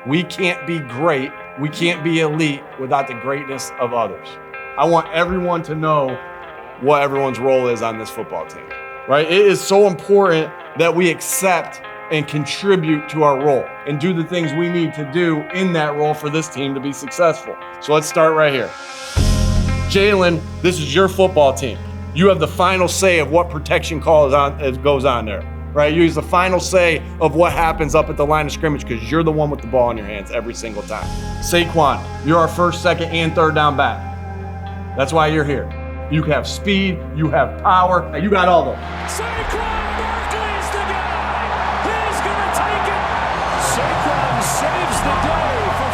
We can't be great, we can't be elite without the greatness of others. I want everyone to know what everyone's role is on this football team, right? It is so important that we accept and contribute to our role and do the things we need to do in that role for this team to be successful. So let's start right here. Jalen, this is your football team. You have the final say of what protection call goes on there, right? You use the final say of what happens up at the line of scrimmage because you're the one with the ball in your hands every single time. Saquon, you're our first, second, and third down back. That's why you're here. You have speed, you have power, you got all those. Saquon Barkley's the guy. He's going to take it. Saquon saves the day for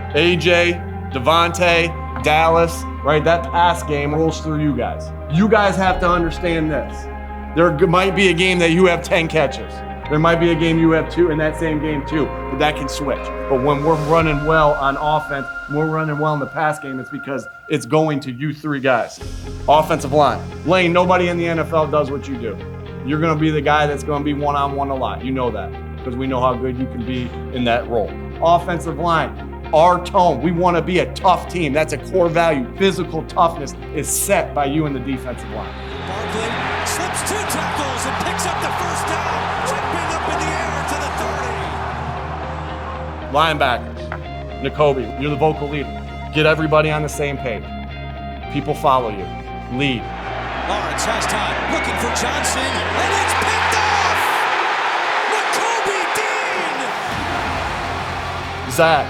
Philly. AJ, Devontae, Dallas, right? That pass game rolls through you guys. You guys have to understand this. There might be a game that you have 10 catches. There might be a game you have 2 in that same game too, but that can switch. But when we're running well on offense, we're running well in the pass game, it's because it's going to you 3 guys. Offensive line. Lane, nobody in the NFL does what you do. You're going to be the guy that's going to be one-on-one a lot. You know that because we know how good you can be in that role. Offensive line. Our tone. We want to be a tough team. That's a core value. Physical toughness is set by you in the defensive line. Barkley slips 2 tackles and picks up the first down. Jumping up in the air to the 30. Linebackers. N'Kobe, you're the vocal leader. Get everybody on the same page. People follow you. Lead. Lawrence has time, looking for Johnson, and it's picked off! N'Kobe Dean! Zach,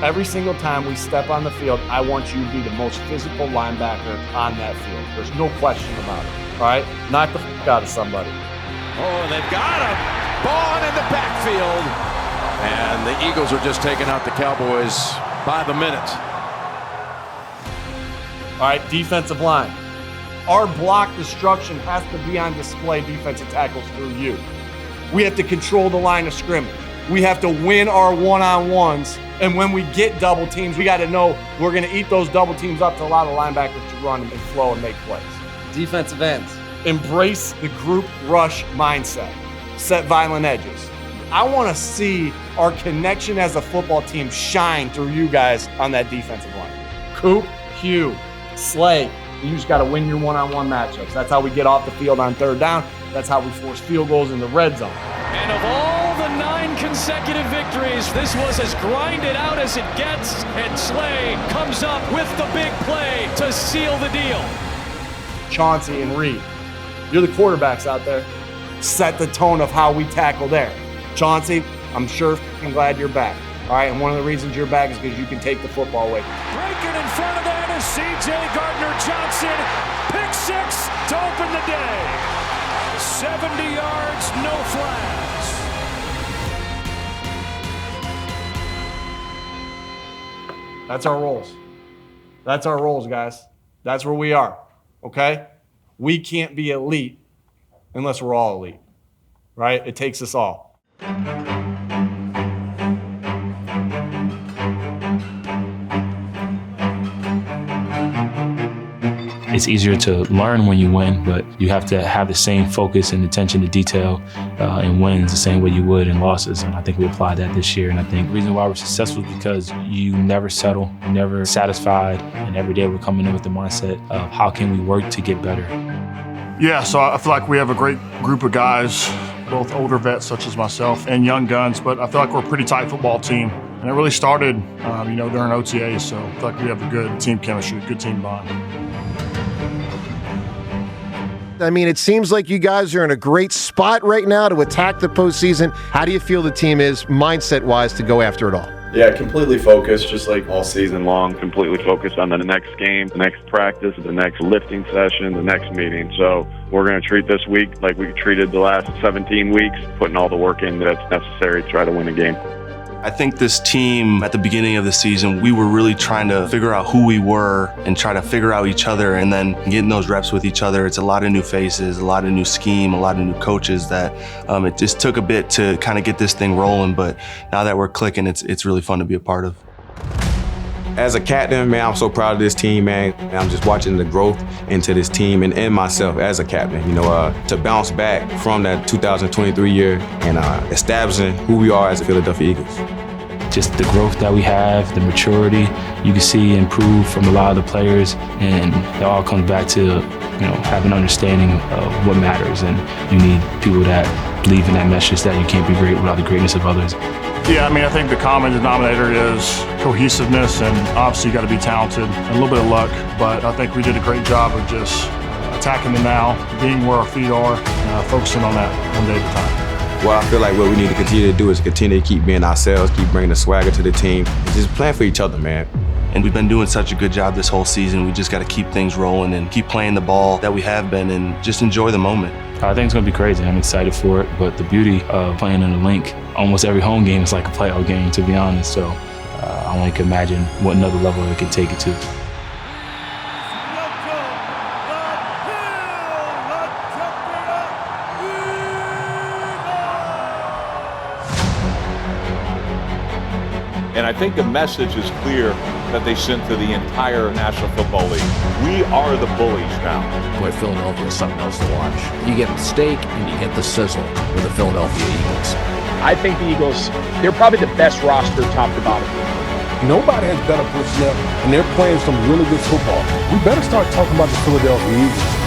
every single time we step on the field, I want you to be the most physical linebacker on that field. There's no question about it, all right? Knock the f*** out of somebody. Oh, they've got him. Ball in the backfield. And the Eagles are just taking out the Cowboys by the minute. All right, defensive line. Our block destruction has to be on display, defensive tackles, through you. We have to control the line of scrimmage. We have to win our one-on-ones. And when we get double teams, we got to know we're going to eat those double teams up to allow the linebackers to run and flow and make plays. Defensive ends. Embrace the group rush mindset. Set violent edges. I want to see our connection as a football team shine through you guys on that defensive line. Coop, Hugh, Slay, you just got to win your one-on-one matchups. That's how we get off the field on third down. That's how we force field goals in the red zone. And of all the 9 consecutive victories, this was as grinded out as it gets, and Slay comes up with the big play to seal the deal. Chauncey and Reed, you're the quarterbacks out there. Set the tone of how we tackle there. Chauncey, I'm glad you're back. All right, and one of the reasons you're back is because you can take the football away. Breaking in front of that is C.J. Gardner-Johnson. Pick 6 to open the day. 70 yards, no flags. That's our roles. That's our roles, guys. That's where we are, okay? We can't be elite unless we're all elite, right? It takes us all. It's easier to learn when you win, but you have to have the same focus and attention to detail in wins the same way you would in losses. And I think we applied that this year. And I think the reason why we're successful is because you never settle, you're never satisfied. And every day we're coming in with the mindset of how can we work to get better. Yeah, so I feel like we have a great group of guys, both older vets such as myself and young guns, but I feel like we're a pretty tight football team. And it really started, during OTAs, so I feel like we have a good team chemistry, good team bond. I mean, it seems like you guys are in a great spot right now to attack the postseason. How do you feel the team is mindset-wise to go after it all? Yeah, completely focused, just like all season long, completely focused on the next game, the next practice, the next lifting session, the next meeting. So we're going to treat this week like we treated the last 17 weeks, putting all the work in that's necessary to try to win a game. I think this team, at the beginning of the season, we were really trying to figure out who we were and try to figure out each other, and then getting those reps with each other. It's a lot of new faces, a lot of new scheme, a lot of new coaches that it just took a bit to kind of get this thing rolling, but now that we're clicking, it's really fun to be a part of. As a captain, man, I'm so proud of this team, man. I'm just watching the growth into this team and myself as a captain, to bounce back from that 2023 year and establishing who we are as the Philadelphia Eagles. Just the growth that we have, the maturity you can see improve from a lot of the players, and it all comes back to having an understanding of what matters, and you need people that believe in that message that you can't be great without the greatness of others. Yeah, I think the common denominator is cohesiveness, and obviously you got to be talented and a little bit of luck, but I think we did a great job of just attacking the now, being where our feet are, focusing on that one day at a time. Well, I feel like what we need to continue to do is continue to keep being ourselves, keep bringing the swagger to the team, and just playing for each other, man. And we've been doing such a good job this whole season. We just got to keep things rolling and keep playing the ball that we have been and just enjoy the moment. I think it's going to be crazy. I'm excited for it, but the beauty of playing in a link, almost every home game is like a playoff game, to be honest. So I only can imagine what another level it can take it to. And I think the message is clear that they sent to the entire National Football League. We are the bullies now. Boy, Philadelphia is something else to watch. You get the steak and you get the sizzle with the Philadelphia Eagles. I think the Eagles, they're probably the best roster top to bottom. Nobody has better personnel, and they're playing some really good football. We better start talking about the Philadelphia Eagles.